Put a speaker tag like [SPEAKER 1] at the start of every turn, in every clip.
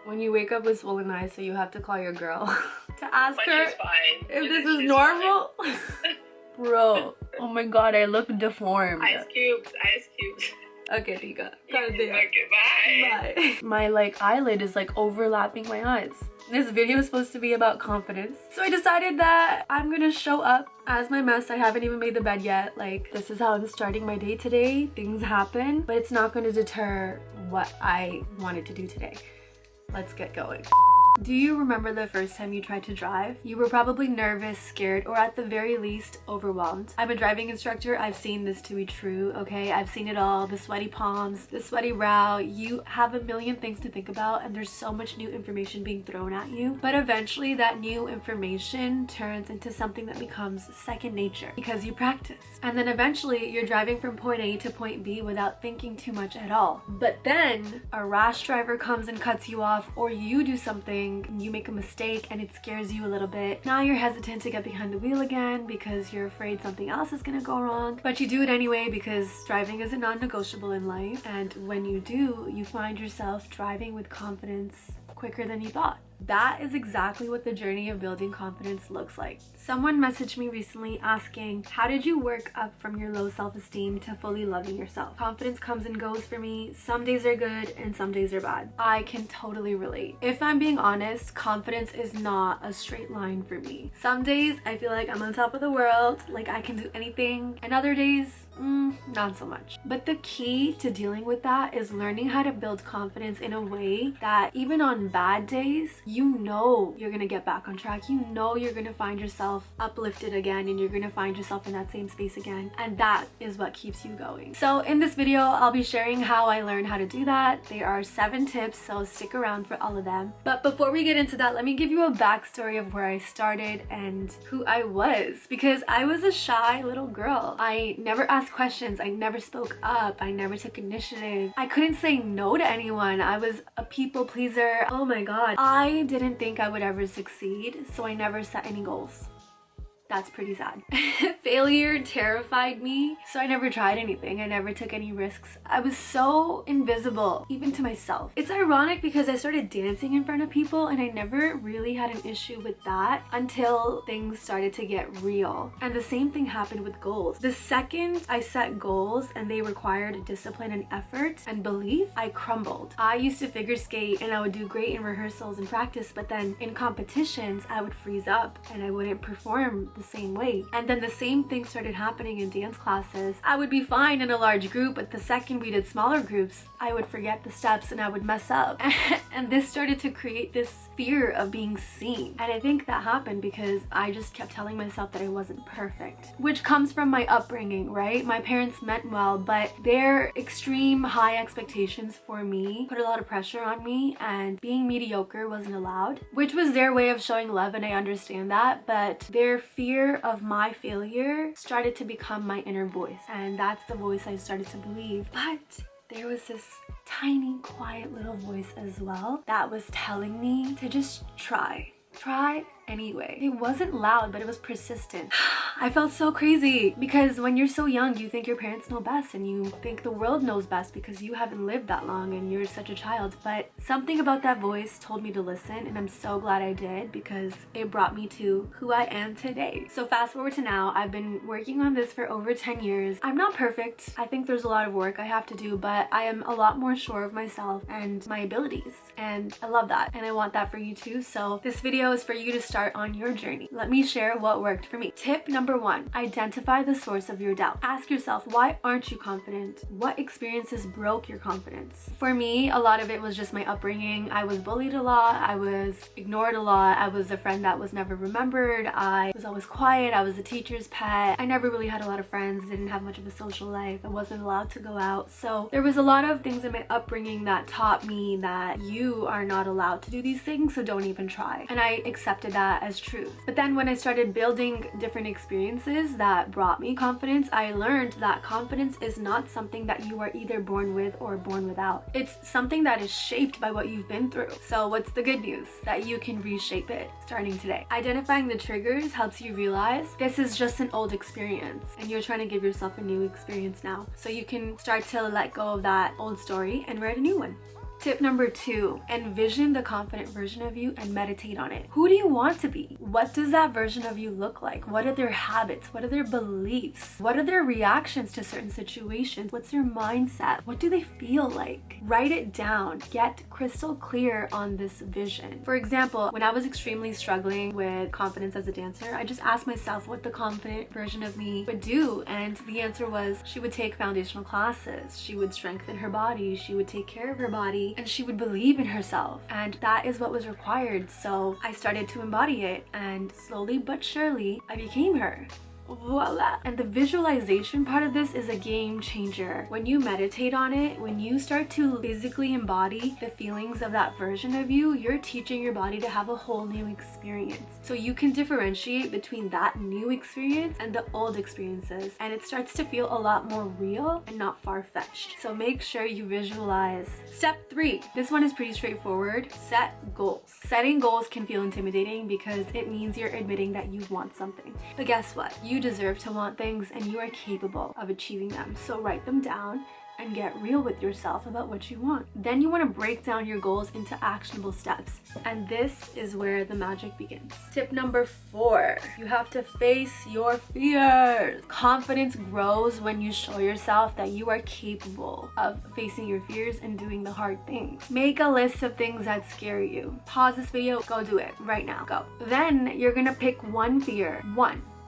[SPEAKER 1] When you wake up with swollen eyes, so you have to call your girl to ask
[SPEAKER 2] But
[SPEAKER 1] her
[SPEAKER 2] she's fine.
[SPEAKER 1] if this is normal. Bro, oh my god, I look deformed.
[SPEAKER 2] Ice cubes, ice cubes.
[SPEAKER 1] Okay, Tika.
[SPEAKER 2] Okay, bye.
[SPEAKER 1] Bye. My like eyelid is like overlapping my eyes. This video is supposed to be about confidence. So I decided that I'm gonna show up as my mess. I haven't even made the bed yet. Like, this is how I'm starting my day today. Things happen, but it's not gonna deter what I wanted to do today. Let's get going. Do you remember the first time you tried to drive? You were probably nervous, scared, or at the very least, overwhelmed. I'm a driving instructor. I've seen this to be true, okay? I've seen it all. The sweaty palms, the sweaty brow. You have a million things to think about, and there's so much new information being thrown at you. But eventually, that new information turns into something that becomes second nature because you practice. And then eventually, you're driving from point A to point B without thinking too much at all. But then, a rash driver comes and cuts you off, or you do something, you make a mistake and it scares you a little bit. Now you're hesitant to get behind the wheel again because you're afraid something else is gonna go wrong, but you do it anyway because driving is a non-negotiable in life, and when you do, you find yourself driving with confidence quicker than you thought. That is exactly what the journey of building confidence looks like. Someone messaged me recently asking, how did you work up from your low self-esteem to fully loving yourself? Confidence comes and goes for me. Some days are good and some days are bad. I can totally relate. If I'm being honest, confidence is not a straight line for me. Some days I feel like I'm on top of the world, like I can do anything, and other days, not so much. But the key to dealing with that is learning how to build confidence in a way that even on bad days, you know you're gonna get back on track. You know you're gonna find yourself uplifted again, and you're gonna find yourself in that same space again. And that is what keeps you going. So in this video, I'll be sharing how I learned how to do that. There are 7 tips, so stick around for all of them. But before we get into that, let me give you a backstory of where I started and who I was, because I was a shy little girl. I never asked questions. I never spoke up. I never took initiative. I couldn't say no to anyone. I was a people pleaser. Oh my god. I didn't think I would ever succeed, so I never set any goals. That's pretty sad. Failure terrified me, so I never tried anything. I never took any risks. I was so invisible, even to myself. It's ironic because I started dancing in front of people and I never really had an issue with that until things started to get real. And the same thing happened with goals. The second I set goals and they required discipline and effort and belief, I crumbled. I used to figure skate and I would do great in rehearsals and practice, but then in competitions, I would freeze up and I wouldn't perform the same way. And then the same thing started happening in dance classes. I would be fine in a large group, but the second we did smaller groups, I would forget the steps and I would mess up. And this started to create this fear of being seen. And I think that happened because I just kept telling myself that I wasn't perfect, which comes from my upbringing, right? My parents meant well, but their extreme high expectations for me put a lot of pressure on me, and being mediocre wasn't allowed, which was their way of showing love, and I understand that, but their fear of my failure started to become my inner voice, and that's the voice I started to believe. But there was this tiny, quiet little voice as well that was telling me to just try anyway. It wasn't loud, but it was persistent. I felt so crazy because when you're so young, you think your parents know best and you think the world knows best because you haven't lived that long and you're such a child. But something about that voice told me to listen, and I'm so glad I did because it brought me to who I am today. So fast forward to now, I've been working on this for over 10 years. I'm not perfect. I think there's a lot of work I have to do, but I am a lot more sure of myself and my abilities, and I love that, and I want that for you too. So this video is for you to start on your journey. Let me share what worked for me. Tip number 1, identify the source of your doubt. Ask yourself, why aren't you confident? What experiences broke your confidence? For me, a lot of it was just my upbringing. I was bullied a lot. I was ignored a lot. I was a friend that was never remembered. I was always quiet. I was a teacher's pet. I never really had a lot of friends. Didn't have much of a social life. I wasn't allowed to go out. So there was a lot of things in my upbringing that taught me that you are not allowed to do these things, so don't even try. And I accepted that as truth. But then when I started building different experiences that brought me confidence, I learned that confidence is not something that you are either born with or born without. It's something that is shaped by what you've been through. So what's the good news? That you can reshape it starting today. Identifying the triggers helps you realize this is just an old experience and you're trying to give yourself a new experience now. So you can start to let go of that old story and write a new one. Tip number 2, envision the confident version of you and meditate on it. Who do you want to be? What does that version of you look like? What are their habits? What are their beliefs? What are their reactions to certain situations? What's their mindset? What do they feel like? Write it down. Get crystal clear on this vision. For example, when I was extremely struggling with confidence as a dancer, I just asked myself what the confident version of me would do, and the answer was she would take foundational classes, she would strengthen her body, she would take care of her body, and she would believe in herself. And that is what was required. So I started to embody it, and slowly but surely I became her. Voila. And the visualization part of this is a game changer. When you meditate on it, when you start to physically embody the feelings of that version of you, you're teaching your body to have a whole new experience. So you can differentiate between that new experience and the old experiences, and it starts to feel a lot more real and not far-fetched. So make sure you visualize. Step 3. This one is pretty straightforward. Set goals. Setting goals can feel intimidating because it means you're admitting that you want something. But guess what? You deserve to want things, and you are capable of achieving them. So write them down and get real with yourself about what you want. Then you want to break down your goals into actionable steps. And this is where the magic begins. Tip number 4, you have to face your fears. Confidence grows when you show yourself that you are capable of facing your fears and doing the hard things. Make a list of things that scare you. Pause this video, go do it right now, go. Then you're gonna pick one fear,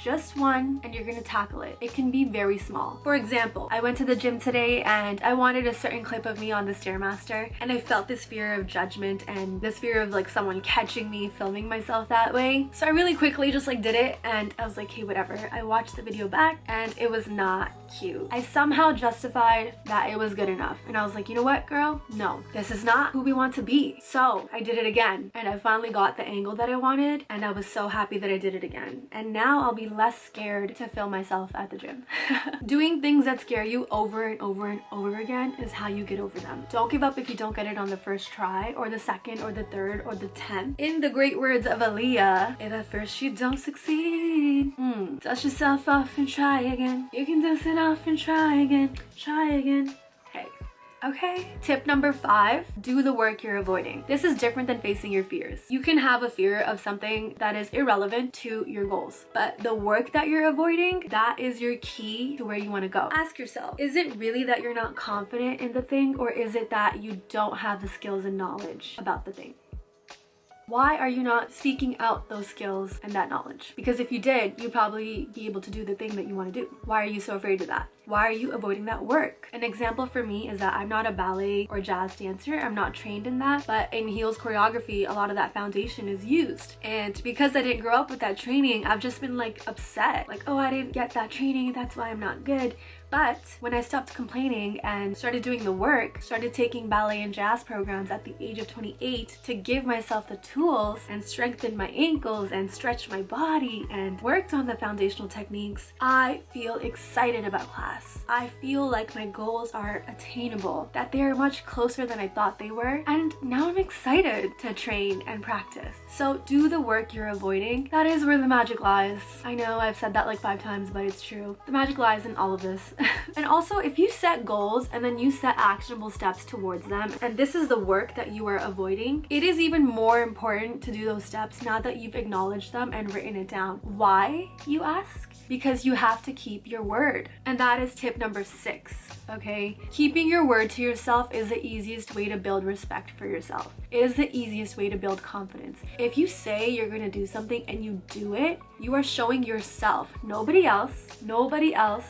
[SPEAKER 1] just one, and you're gonna tackle it. It can be very small. For example, I went to the gym today and I wanted a certain clip of me on the Stairmaster, and I felt this fear of judgment and this fear of like someone catching me filming myself that way. So I really quickly just like did it, and I was like, hey, whatever. I watched the video back and it was not cute. I somehow justified that it was good enough, and I was like, you know what, girl? No, this is not who we want to be. So I did it again, and I finally got the angle that I wanted, and I was so happy that I did it again. And now I'll be less scared to film myself at the gym. Doing things that scare you over and over and over again is how you get over them. Don't give up if you don't get it on the first try, or the second, or the third, or the 10th. In the great words of Aaliyah, if at first you don't succeed, dust yourself off and try again. You can dust it off and try again, try again. Okay. Tip number 5, do the work you're avoiding. This is different than facing your fears. You can have a fear of something that is irrelevant to your goals, but the work that you're avoiding, that is your key to where you want to go. Ask yourself, is it really that you're not confident in the thing, or is it that you don't have the skills and knowledge about the thing? Why are you not seeking out those skills and that knowledge? Because if you did, you'd probably be able to do the thing that you want to do. Why are you so afraid of that? Why are you avoiding that work? An example for me is that I'm not a ballet or jazz dancer. I'm not trained in that, but in heels choreography, a lot of that foundation is used. And because I didn't grow up with that training, I've just been like upset. Like, oh, I didn't get that training, that's why I'm not good. But when I stopped complaining and started doing the work, started taking ballet and jazz programs at the age of 28 to give myself the tools and strengthen my ankles and stretch my body and worked on the foundational techniques, I feel excited about class. I feel like my goals are attainable, that they are much closer than I thought they were, and now I'm excited to train and practice. So do the work you're avoiding. That is where the magic lies. I know I've said that like 5 times, but it's true. The magic lies in all of this. And also, if you set goals and then you set actionable steps towards them, and this is the work that you are avoiding, it is even more important to do those steps now that you've acknowledged them and written it down. Why, you ask? Because you have to keep your word. And that is tip number 6, okay? Keeping your word to yourself is the easiest way to build respect for yourself. It is the easiest way to build confidence. If you say you're gonna do something and you do it, you are showing yourself, nobody else,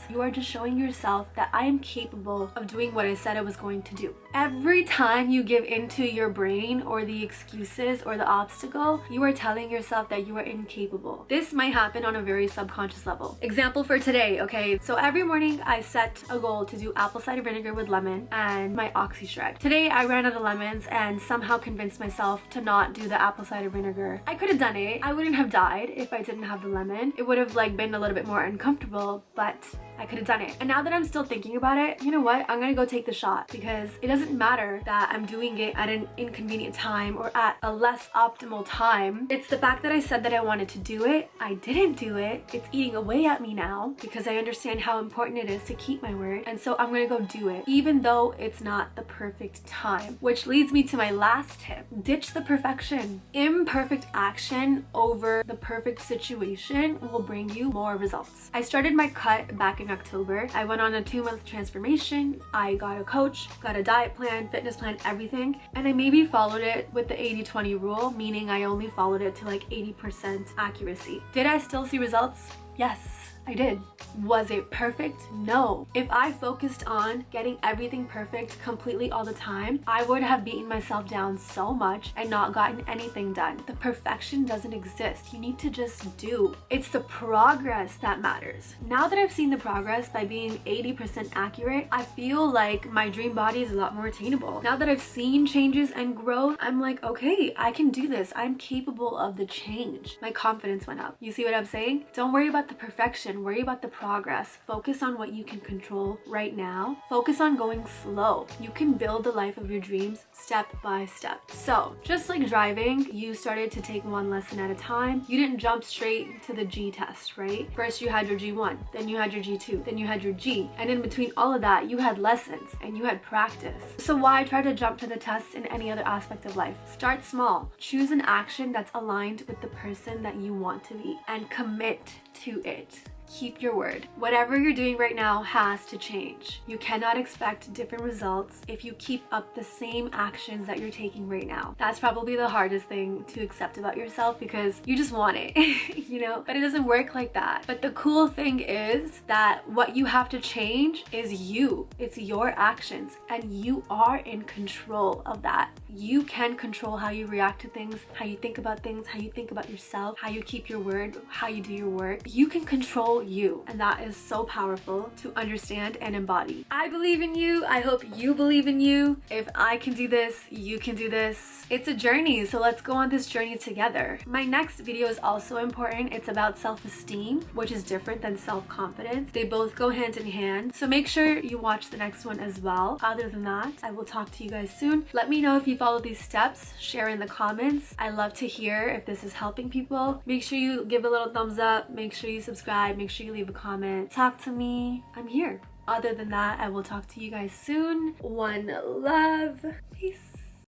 [SPEAKER 1] you are just showing yourself that I am capable of doing what I said I was going to do. Every time you give into your brain or the excuses or the obstacle, you are telling yourself that you are incapable. This might happen on a very subconscious level. Example for today, okay? So every morning I set a goal to do apple cider vinegar with lemon and my oxy shred. Today I ran out of lemons and somehow convinced myself to not do the apple cider vinegar. I could have done it. I wouldn't have died if I didn't have the lemon. It would have like been a little bit more uncomfortable, but I could have done it. And now that I'm still thinking about it, you know what? I'm gonna go take the shot, because it doesn't matter that I'm doing it at an inconvenient time or at a less optimal time. It's the fact that I said that I wanted to do it. I didn't do it. It's eating away at me now because I understand how important it is to keep my word, and so I'm gonna go do it, even though it's not the perfect time. Which leads me to my last tip. Ditch the perfection. Imperfect action over the perfect situation will bring you more results. I started my cut back in October. I went on a 2-month transformation. I got a coach, got a diet plan, fitness plan, everything, and I maybe followed it with the 80-20 rule, meaning I only followed it to like 80% accuracy. Did I still see results? Yes, I did. Was it perfect? No. If I focused on getting everything perfect completely all the time, I would have beaten myself down so much and not gotten anything done. The perfection doesn't exist. You need to just do. It's the progress that matters. Now that I've seen the progress by being 80% accurate, I feel like my dream body is a lot more attainable. Now that I've seen changes and growth, I'm like, okay, I can do this. I'm capable of the change. My confidence went up. You see what I'm saying? Don't worry about the perfection. Worry about the progress. Focus on what you can control right now. Focus on going slow. You can build the life of your dreams step by step. So just like driving, you started to take one lesson at a time. You didn't jump straight to the G test, right? First you had your G1, then you had your G2, then you had your G. And in between all of that, you had lessons and you had practice. So why try to jump to the test in any other aspect of life? Start small. Choose an action that's aligned with the person that you want to be and commit to it. Keep your word. Whatever you're doing right now has to change. You cannot expect different results if you keep up the same actions that you're taking right now. That's probably the hardest thing to accept about yourself because you just want it, you know? But it doesn't work like that. But the cool thing is that what you have to change is you. It's your actions and you are in control of that. You can control how you react to things, how you think about things, how you think about yourself, how you keep your word, how you do your work. You can control you, and that is so powerful to understand and embody. I believe in you. I hope you believe in you. If I can do this, you can do this. It's a journey, so let's go on this journey together. My next video is also important. It's about self-esteem, which is different than self-confidence. They both go hand in hand, so make sure you watch the next one as well. Other than that, I will talk to you guys soon. Let me know if you follow these steps. Share in the comments. I love to hear if this is helping people. Make sure you give a little thumbs up. Make sure you subscribe. Make sure you leave a comment. Talk to me. I'm here. Other than that, I will talk to you guys soon. One love. Peace.